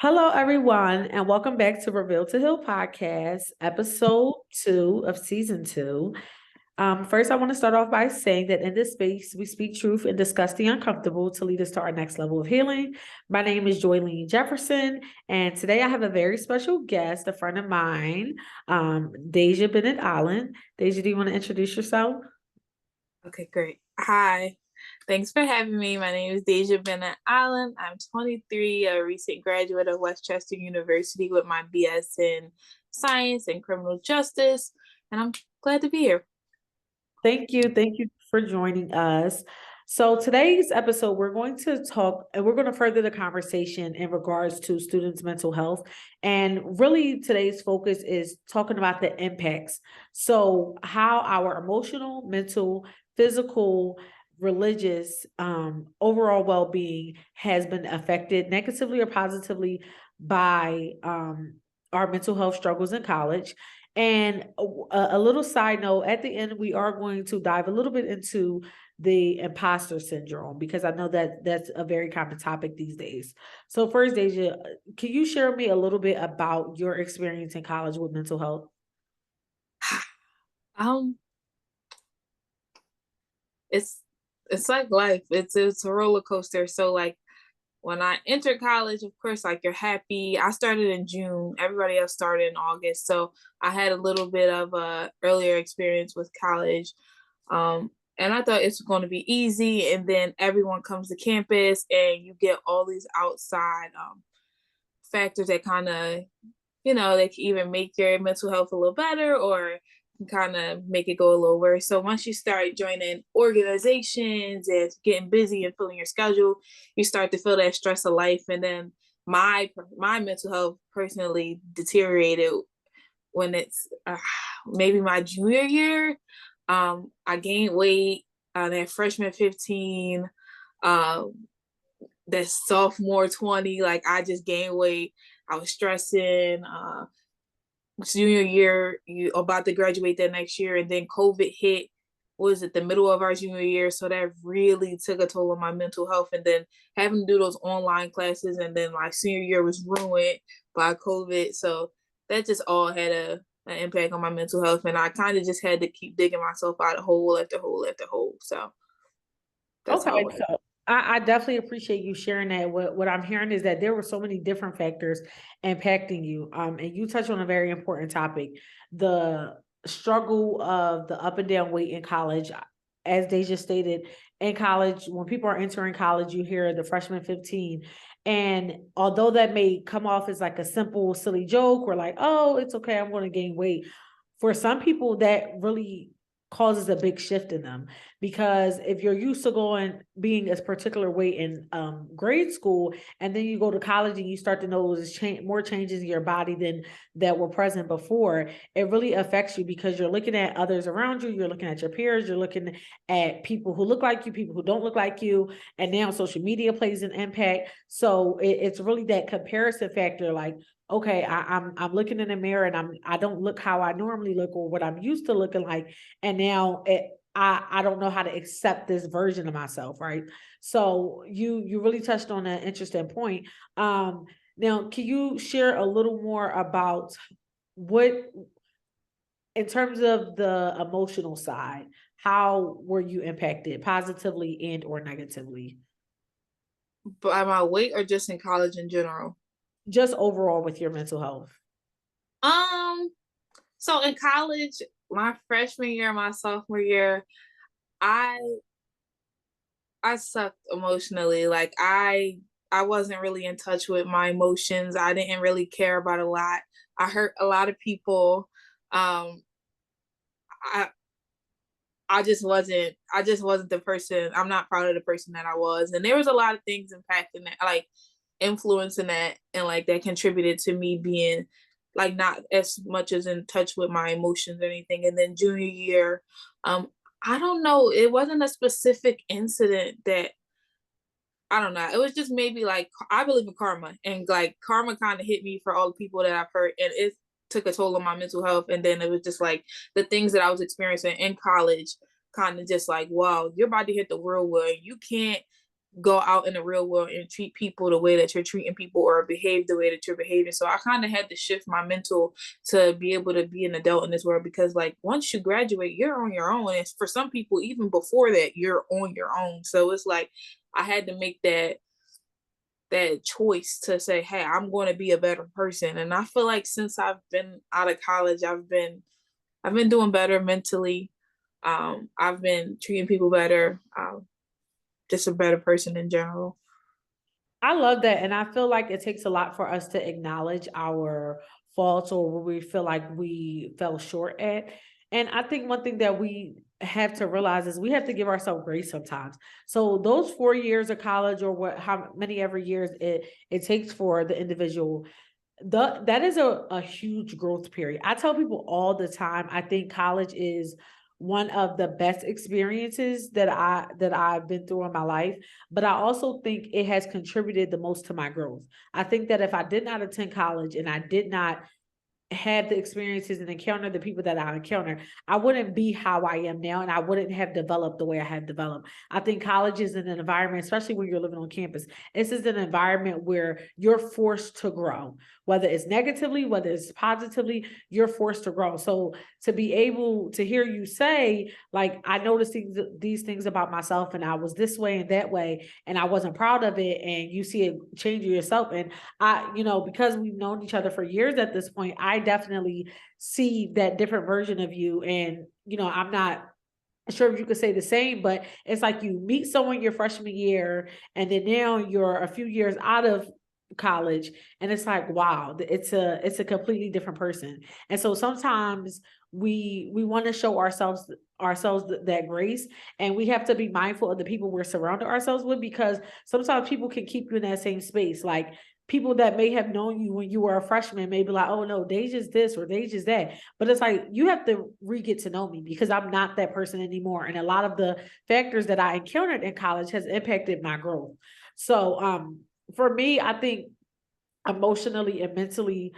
Hello, everyone, and welcome back to Reveal to Heal podcast, episode 2 of season 2. First, I want to start off by saying that in this space, we speak truth and discuss the uncomfortable to lead us to our next level of healing. My name is Joylene Jefferson, and today I have a very special guest, a friend of mine, Deja Bennett-Allen. Deja, do you want to introduce yourself? Okay, great. Hi. Thanks for having me. My name is Deja Bennett-Allen. I'm 23, a recent graduate of Westchester University with my BS in Science and Criminal Justice, and I'm glad to be here. Thank you. Thank you for joining us. So today's episode, we're going to talk and we're going to further the conversation in regards to students' mental health. And really today's focus is talking about the impacts. So how our emotional, mental, physical, religious, overall well-being has been affected negatively or positively by our mental health struggles in college. And a little side note, at the end, we are going to dive a little bit into the imposter syndrome because I know that that's a very common topic these days. So first, Deja, can you share with me a little bit about your experience in college with mental health? Um, it's it's like life. It's a roller coaster. So like when I entered college, of course, like you're happy. I started in June. Everybody else started in August. So I had a little bit of a earlier experience with college. And I thought it's going to be easy. And then everyone comes to campus and you get all these outside factors that kind of, they can either make your mental health a little better or kind of make it go a little worse. So once you start joining organizations and getting busy and filling your schedule, you start to feel that stress of life. And then my mental health personally deteriorated when it's maybe my junior year. I gained weight that freshman 15, that sophomore 20, like I just gained weight. I was stressing. Junior year, you about to graduate that next year, and then COVID hit. Was it the middle of our junior year? So that really took a toll on my mental health. And then having to do those online classes, and then my senior year was ruined by COVID. So that just all had an impact on my mental health, and I kind of just had to keep digging myself out of hole after hole after hole. So that's Okay, how it went. so I definitely appreciate you sharing that. What I'm hearing is that there were so many different factors impacting you. And you touched on a very important topic, the struggle of the up and down weight in college. As Deja stated, in college, when people are entering college, you hear the freshman 15. And although that may come off as like a simple, silly joke or like, oh, it's okay, I'm going to gain weight. For some people, that really causes a big shift in them because if you're used to being a particular weight in grade school and then you go to college and you start to notice more changes in your body than that were present before, it really affects you because you're looking at others around you, you're looking at your peers, you're looking at people who look like you, people who don't look like you, and now social media plays an impact. So it's really that comparison factor, like, okay, I'm looking in the mirror and I don't look how I normally look or what I'm used to looking like, and now I don't know how to accept this version of myself, right? So you really touched on an interesting point. Now can you share a little more about what, in terms of the emotional side, how were you impacted positively and or negatively? By my weight or just in college in general? Just overall with your mental health. Um, so in college, my freshman year, my sophomore year, I I sucked emotionally. Like I wasn't really in touch with my emotions. I didn't really care about a lot. I hurt a lot of people. Um, I I just wasn't the person. I'm not proud of the person that I was. And there was a lot of things impacting that, like influencing that, and like that contributed to me being like not as much as in touch with my emotions or anything. And then junior year, um, I don't know, it wasn't a specific incident that I don't know. It was just maybe like I believe in karma, and like karma kind of hit me for all the people that I've hurt, and it took a toll on my mental health. And then it was just like the things that I was experiencing in college, kind of just like, wow, you're about to hit the whirlwind. You can't. go out in the real world and treat people the way that you're treating people or behave the way that you're behaving. So I kind of had to shift my mental to be able to be an adult in this world, because like once you graduate, you're on your own. And for some people, even before that, you're on your own. So it's like I had to make that choice to say, hey, I'm going to be a better person. And I feel like since I've been out of college, I've been doing better mentally. I've been treating people better. Just a better person in general. I love that. And I feel like it takes a lot for us to acknowledge our faults or where we feel like we fell short at. And I think one thing that we have to realize is we have to give ourselves grace sometimes. So those 4 years of college or what how many ever years it takes for the individual, that is a huge growth period. I tell people all the time, I think college is one of the best experiences that I've been through in my life, but I also think it has contributed the most to my growth. I think that if I did not attend college and I did not had the experiences and encounter the people that I encountered, I wouldn't be how I am now and I wouldn't have developed the way I have developed. I think college is an environment, especially when you're living on campus, this is an environment where you're forced to grow, whether it's negatively, whether it's positively, you're forced to grow. So to be able to hear you say, like, I noticed these things about myself and I was this way and that way, and I wasn't proud of it, and you see it change yourself. And because we've known each other for years at this point, I definitely see that different version of you. And, I'm not sure if you could say the same, but it's like you meet someone your freshman year, and then now you're a few years out of college, and it's like, wow, it's a completely different person. And so sometimes we want to show ourselves that grace, and we have to be mindful of the people we're surrounding ourselves with, because sometimes people can keep you in that same space. Like, people that may have known you when you were a freshman may be like, oh no, Deja's this or Deja's that. But it's like, you have to get to know me, because I'm not that person anymore. And a lot of the factors that I encountered in college has impacted my growth. So for me, I think emotionally and mentally,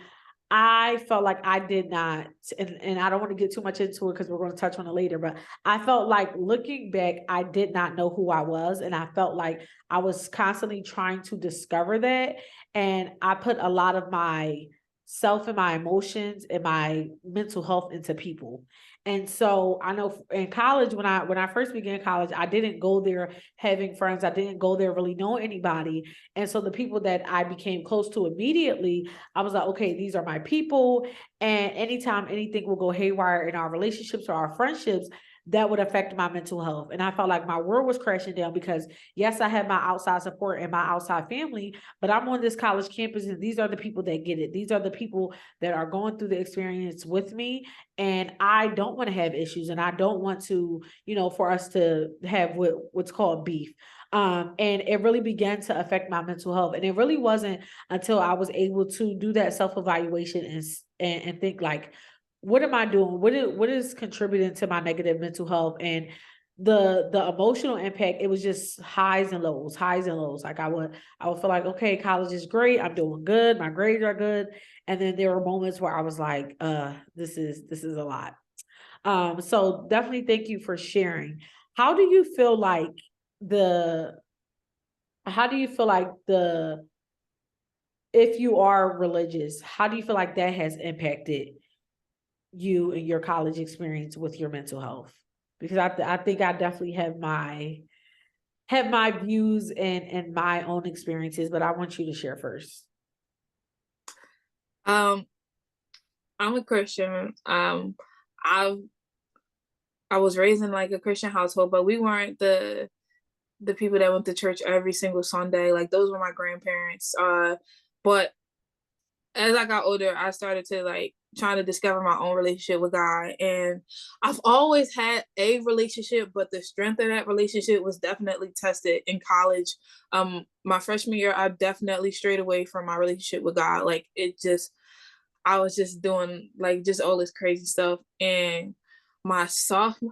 I felt like I did not, and I don't want to get too much into it because we're going to touch on it later, but I felt like looking back, I did not know who I was. And I felt like I was constantly trying to discover that. And I put a lot of my self and my emotions and my mental health into people. And so I know in college, when I first began college, I didn't go there having friends. I didn't go there really knowing anybody. And so the people that I became close to immediately, I was like, okay, these are my people. And anytime anything will go haywire in our relationships or our friendships, that would affect my mental health. And I felt like my world was crashing down, because yes, I have my outside support and my outside family, but I'm on this college campus and these are the people that get it. These are the people that are going through the experience with me. And I don't want to have issues, and I don't want to, for us to have what's called beef. And it really began to affect my mental health. And it really wasn't until I was able to do that self-evaluation and think like, what am I doing? What is contributing to my negative mental health? And the emotional impact, it was just highs and lows, highs and lows. Like, I would feel like, okay, college is great, I'm doing good, my grades are good. And then there were moments where I was like, this is a lot. So definitely thank you for sharing. How do you feel like the how do you feel like the if you are religious, how do you feel like that has impacted you and your college experience with your mental health? Because I think I definitely have my views and my own experiences, but I want you to share first. Um, I'm a Christian. I I was raised in like a Christian household, but we weren't the people that went to church every single Sunday. Like those were my grandparents. But as I got older, I started to like trying to discover my own relationship with God. And I've always had a relationship, but the strength of that relationship was definitely tested in college. My freshman year, I definitely strayed away from my relationship with God. Like I was just doing like just all this crazy stuff. And my sophomore,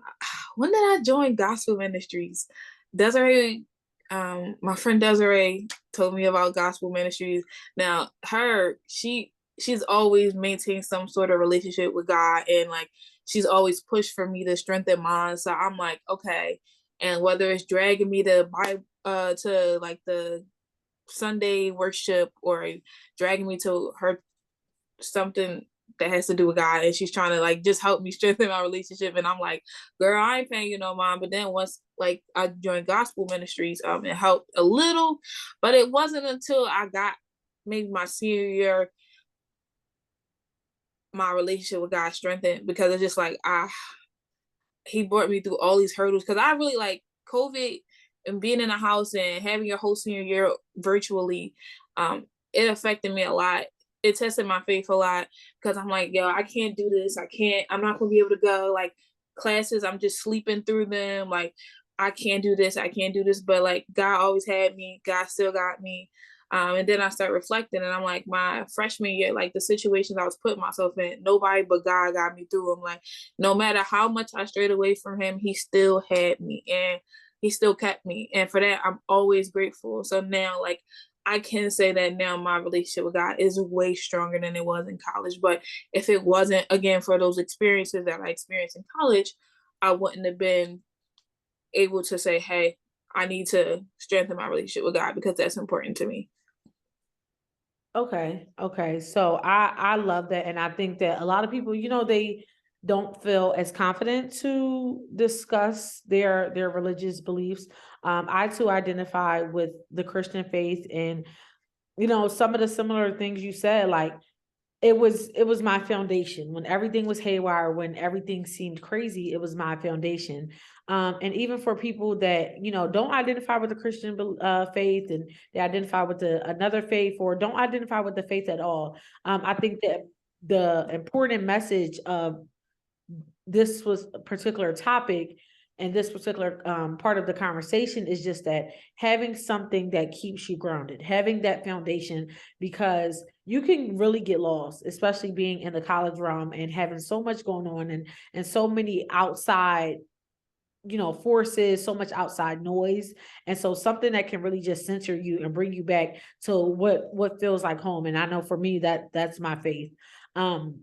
when did I join gospel ministries? Desiree, my friend Desiree told me about gospel ministries. Now, she's always maintained some sort of relationship with God, and like she's always pushed for me to strengthen mine. So I'm like, okay. And whether it's dragging me to to like the Sunday worship or dragging me to her something that has to do with God, and she's trying to like just help me strengthen my relationship. And I'm like, girl, I ain't paying you no mind. But then once like I joined gospel ministries, it helped a little, but it wasn't until I got maybe my senior year my relationship with God strengthened, because it's just like he brought me through all these hurdles, because I really like COVID and being in the house and having your whole senior year virtually. It affected me a lot. It tested my faith a lot, because I'm like, yo, I can't do this. I'm not gonna be able to go. Like classes, I'm just sleeping through them. Like I can't do this. I can't do this. But like God always had me. God still got me. And then I start reflecting, and I'm like, my freshman year, like the situations I was putting myself in, nobody but God got me through them. Like, no matter how much I strayed away from Him, He still had me, and He still kept me. And for that, I'm always grateful. So now, like, I can say that now my relationship with God is way stronger than it was in college. But if it wasn't, again, for those experiences that I experienced in college, I wouldn't have been able to say, hey, I need to strengthen my relationship with God, because that's important to me. Okay, okay. So I love that, and I think that a lot of people, they don't feel as confident to discuss their religious beliefs. I too identify with the Christian faith, and some of the similar things you said, like it was my foundation when everything was haywire, when everything seemed crazy. It was my foundation. And even for people that don't identify with the Christian faith, and they identify with another faith, or don't identify with the faith at all, I think that the important message of this was a particular topic and this particular part of the conversation is just that having something that keeps you grounded, having that foundation, because you can really get lost, especially being in the college realm and having so much going on, and so many outside forces, so much outside noise. And so something that can really just center you and bring you back to what feels like home. And I know for me that's my faith. um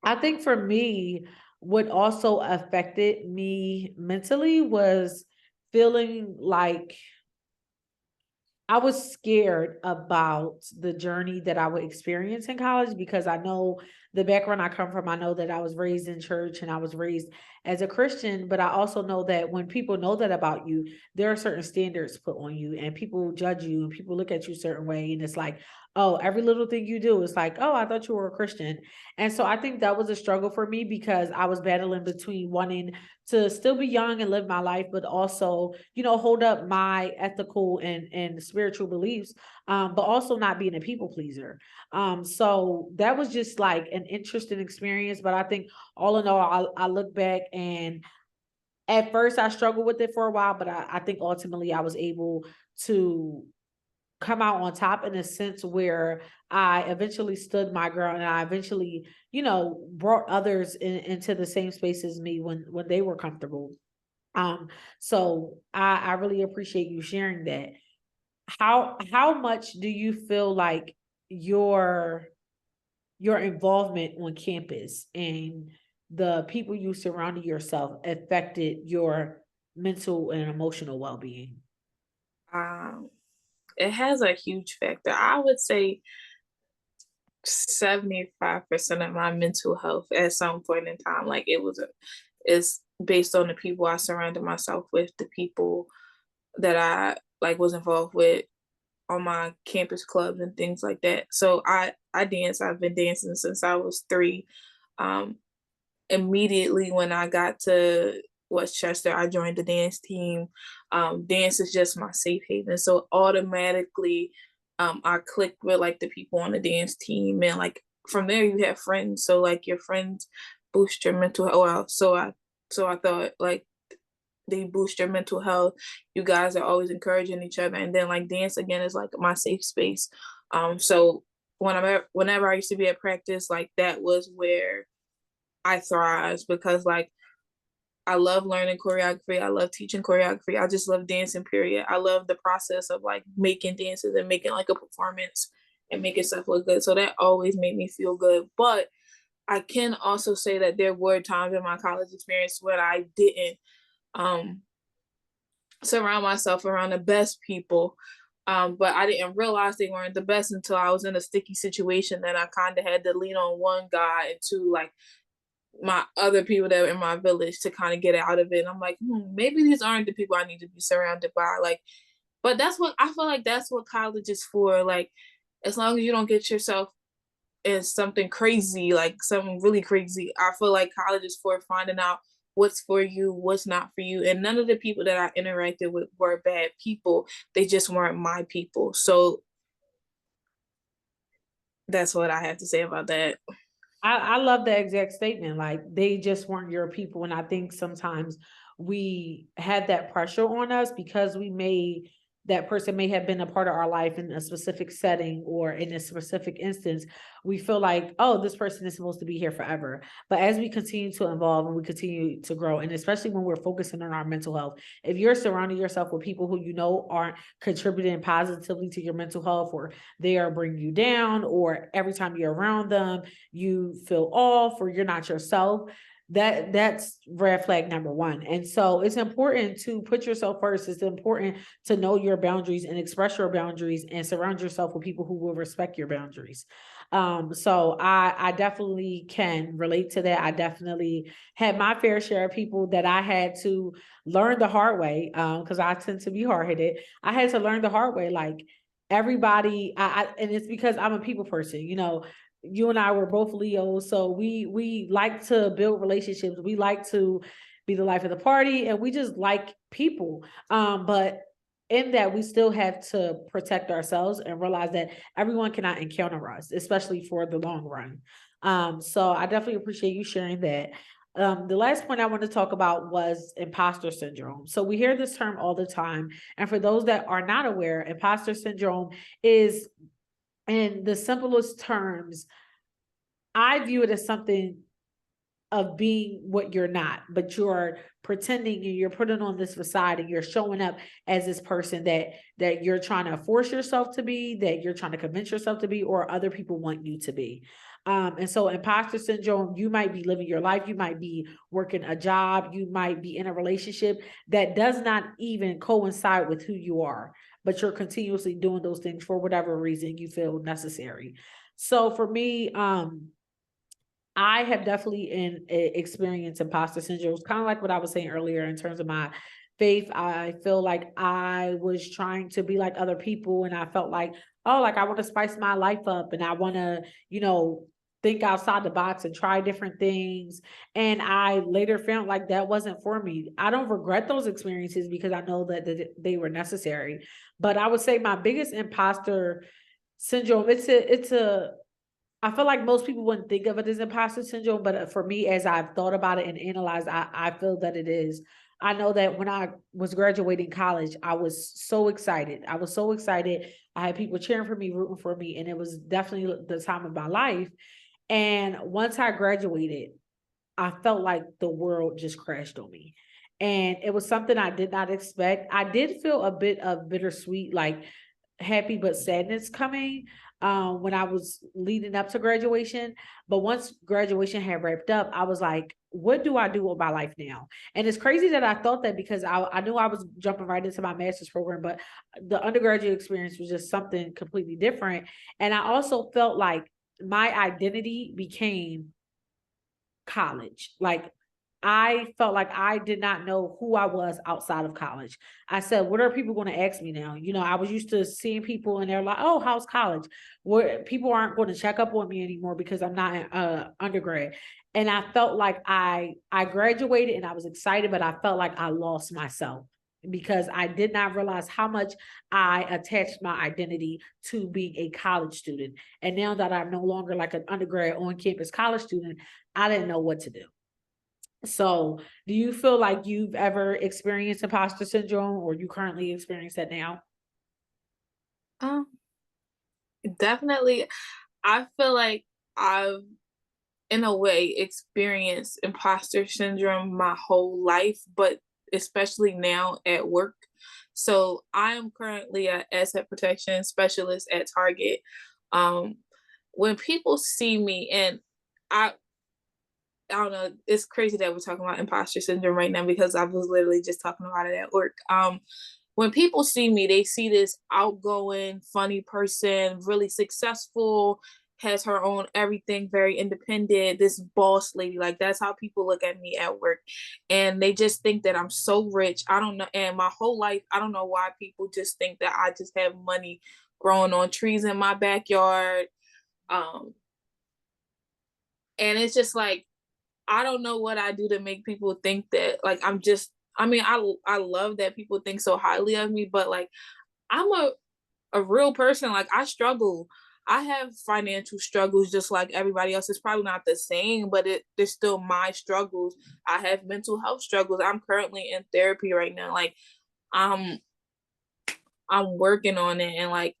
I think for me, what also affected me mentally was feeling like I was scared about the journey that I would experience in college, because I know the background I come from. I know that I was raised in church and I was raised as a Christian, but I also know that when people know that about you, there are certain standards put on you, and people judge you and people look at you a certain way. And it's like, oh, every little thing you do is like, oh, I thought you were a Christian. And so I think that was a struggle for me, because I was battling between wanting to still be young and live my life, but also, hold up my ethical and spiritual beliefs, but also not being a people pleaser. So that was just like an interesting experience. But I think all in all, I look back, and at first I struggled with it for a while, but I think ultimately I was able to come out on top, in a sense where I eventually stood my ground, and I eventually, brought others into the same space as me when they were comfortable. So I really appreciate you sharing that. How much do you feel like your your involvement on campus and the people you surrounded yourself affected your mental and emotional well-being? Um, it has a huge factor. I would say 75% of my mental health at some point in time, like is based on the people I surrounded myself with, the people that I like was involved with on my campus clubs and things like that. So I dance. I've been dancing since I was 3. Um, Immediately when I got to Westchester, I joined the dance team. Dance is just my safe haven. So automatically, I clicked with like the people on the dance team, and like from there you have friends. So like your friends boost your mental health. Well, so I thought like they boost your mental health. You guys are always encouraging each other, and then like dance again is like my safe space. So whenever I used to be at practice, like that was where I thrive, because like I love learning choreography. I love teaching choreography. I just love dancing, period. I love the process of like making dances and making like a performance and making stuff look good. So that always made me feel good. But I can also say that there were times in my college experience when I didn't um surround myself around the best people. But I didn't realize they weren't the best until I was in a sticky situation that I kind of had to lean on one guy and two, like my other people that were in my village to kind of get out of it. And I'm like, maybe these aren't the people I need to be surrounded by. Like, but that's what I feel like that's what college is for. Like, as long as you don't get yourself in something crazy, like something really crazy, I feel like college is for finding out what's for you, what's not for you. And none of the people that I interacted with were bad people. They just weren't my people. So that's what I have to say about that. I love that exact statement. Like they just weren't your people. And I think sometimes we had that pressure on us because we made that person may have been a part of our life in a specific setting or in a specific instance. We feel like, oh, this person is supposed to be here forever. But as we continue to evolve and we continue to grow, and especially when we're focusing on our mental health, if you're surrounding yourself with people who you know aren't contributing positively to your mental health, or they are bringing you down, or every time you're around them, you feel off or you're not yourself, that's red flag number one. And so it's important to put yourself first. It's important to know your boundaries and express your boundaries and surround yourself with people who will respect your boundaries. So I definitely can relate to that. I definitely had my fair share of people that I had to learn the hard way, because I tend to be hard-headed. I had to learn the hard way. Like everybody, and it's because I'm a people person, you and I were both Leos, so we like to build relationships. We like to be the life of the party, and we just like people. But in that, we still have to protect ourselves and realize that everyone cannot encounter us, especially for the long run. So I definitely appreciate you sharing that. The last point I want to talk about was imposter syndrome. So we hear this term all the time, and for those that are not aware, imposter syndrome is, in the simplest terms, I view it as something of being what you're not, but you're pretending and you're putting on this facade and you're showing up as this person that you're trying to force yourself to be, that you're trying to convince yourself to be, or other people want you to be. And so imposter syndrome, you might be living your life, you might be working a job, you might be in a relationship that does not even coincide with who you are, but you're continuously doing those things for whatever reason you feel necessary. So for me, I have definitely experienced imposter syndrome. It's kind of like what I was saying earlier in terms of my faith. I feel like I was trying to be like other people, and I felt like, oh, like I want to spice my life up, and I want to, think outside the box and try different things. And I later found like that wasn't for me. I don't regret those experiences because I know that they were necessary. But I would say my biggest imposter syndrome, it's a I feel like most people wouldn't think of it as imposter syndrome, but for me, as I've thought about it and analyzed, I feel that it is. I know that when I was graduating college, I was so excited. I was so excited. I had people cheering for me, rooting for me, and it was definitely the time of my life. And once I graduated, I felt like the world just crashed on me. And it was something I did not expect. I did feel a bit of bittersweet, like happy but sadness coming, when I was leading up to graduation. But once graduation had wrapped up, I was like, what do I do with my life now? And it's crazy that I thought that because I knew I was jumping right into my master's program, but the undergraduate experience was just something completely different. And I also felt like my identity became college. Like I felt like I did not know who I was outside of college. I said, what are people going to ask me now? I was used to seeing people and they're like, oh, how's college? Where people aren't going to check up on me anymore because I'm not an undergrad. And I felt like I graduated and I was excited, but I felt like I lost myself because I did not realize how much I attached my identity to being a college student. And now that I'm no longer like an undergrad on campus college student, I didn't know what to do. So, do you feel like you've ever experienced imposter syndrome or you currently experience that now? Um, Definitely. I feel like I've, in a way, experienced imposter syndrome my whole life, but especially now at work. So I am currently an asset protection specialist at Target. Um, when people see me, and I I don't know. It's crazy that we're talking about imposter syndrome right now because I was literally just talking about it at work. When people see me, they see this outgoing, funny person, really successful, has her own everything, very independent, this boss lady. Like that's how people look at me at work. And they just think that I'm so rich. I don't know. And my whole life, I don't know why people just think that I just have money growing on trees in my backyard. Um, and it's just like I don't know what I do to make people think that like I'm just I mean, I love that people think so highly of me, but like I'm a real person. Like I struggle. I have financial struggles just like everybody else. It's probably not the same, but there's still my struggles. I have mental health struggles. I'm currently in therapy right now. Like I'm I'm working on it and like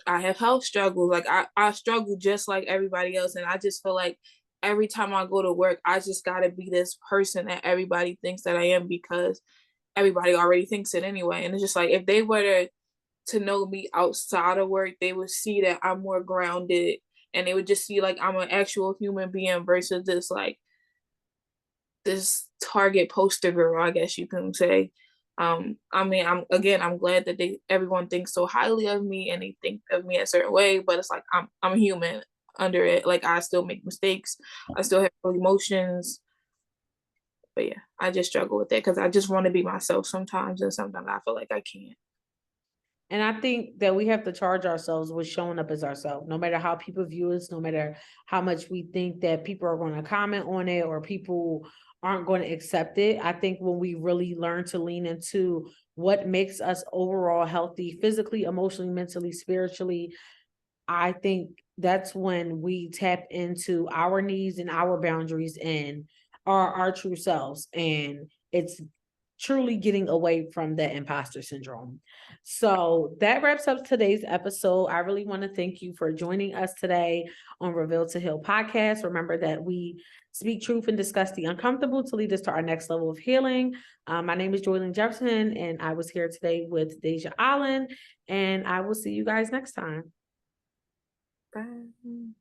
I have health struggles. Like I struggle just like everybody else. And I just feel like every time I go to work, I just gotta be this person that everybody thinks that I am because everybody already thinks it anyway. And it's just like if they were to know me outside of work, they would see that I'm more grounded and they would just see like I'm an actual human being versus this like this target poster girl, I guess you can say. I mean, I'm glad that everyone thinks so highly of me and they think of me a certain way, but it's like I'm a human under it. Like I still make mistakes, I still have emotions, but yeah, I just struggle with it because I just want to be myself sometimes, and sometimes I feel like I can't. And I think that we have to charge ourselves with showing up as ourselves, no matter how people view us, no matter how much we think that people are going to comment on it or people aren't going to accept it. I think when we really learn to lean into what makes us overall healthy, physically, emotionally, mentally, spiritually, I think that's when we tap into our needs and our boundaries and our true selves. And it's truly getting away from that imposter syndrome. So that wraps up today's episode. I really want to thank you for joining us today on Reveal to Heal podcast. Remember that we speak truth and discuss the uncomfortable to lead us to our next level of healing. My name is Joylene Jefferson, and I was here today with Deja Allen, and I will see you guys next time. Bye.